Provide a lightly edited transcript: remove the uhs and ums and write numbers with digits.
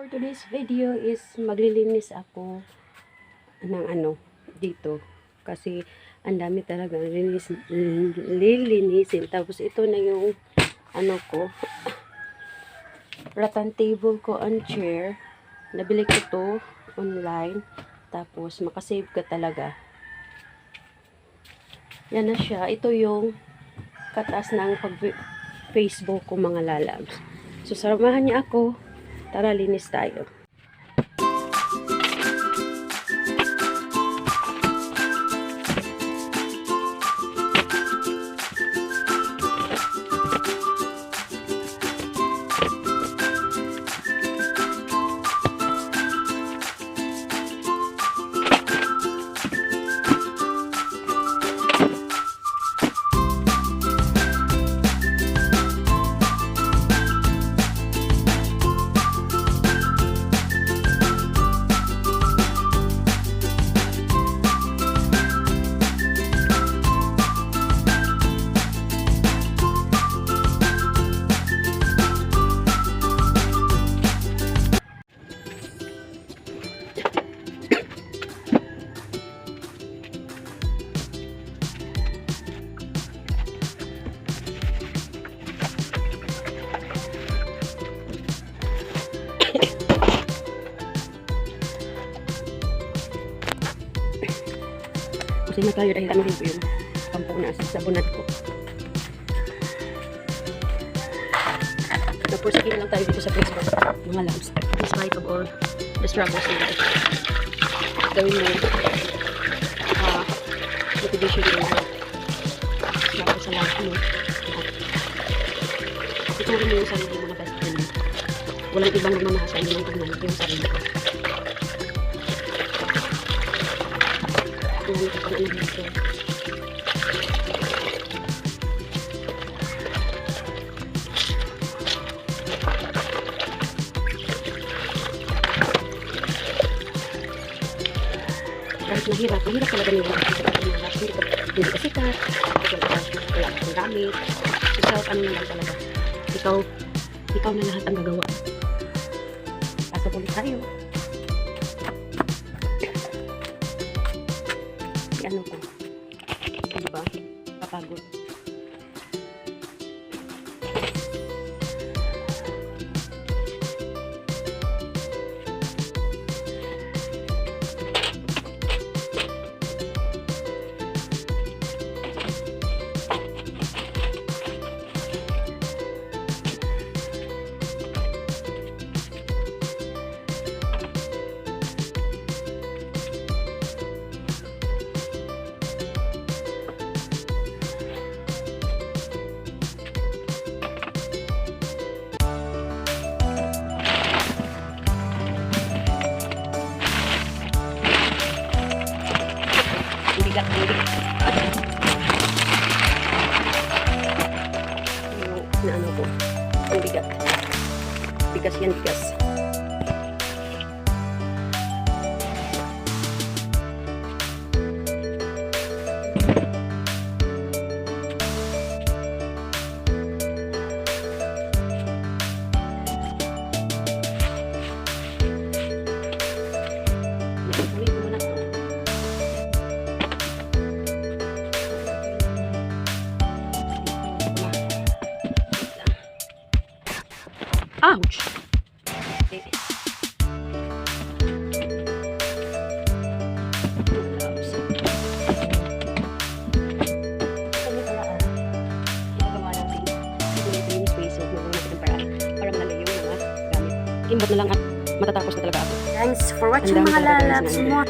For today's video is maglilinis ako ng dito. Kasi ang dami talaga lilinisin. Tapos ito na yung rattan table ko and chair. Nabili ko to online. Tapos makasave ka talaga. Yan na siya. Ito yung katas ng Facebook ko mga lalabs. So samahan niya ako. Tara, linis tayo. Kasi na tayo dahil ano rin po yung kampong na sabunat ko. Napursige lang tayo dito sa Facebook, mga lamps. In spite of all the struggles in life. Gawin mo motivation in life. Dapat sa lahat mo. Ituloy mo yung sarili mo na best friend. Walang ibang magmamahal sa inyo ng yung sarili ko. Ano ko pang dito. Kahit mahirap talaga nila hindi ka sikat, wala akong gamit. So self ano lang talaga. Ikaw na lahat ang gagawa. Pasok ulit tayo. Ano ko? Diba? Kapagod. Bigat diri. Na ano ko? Ang bigat. Bigas yan, bigas. Ouch! Okay. Kimbot na lang at matatapos na talaga ako. Thanks for watching mga lalabs mo.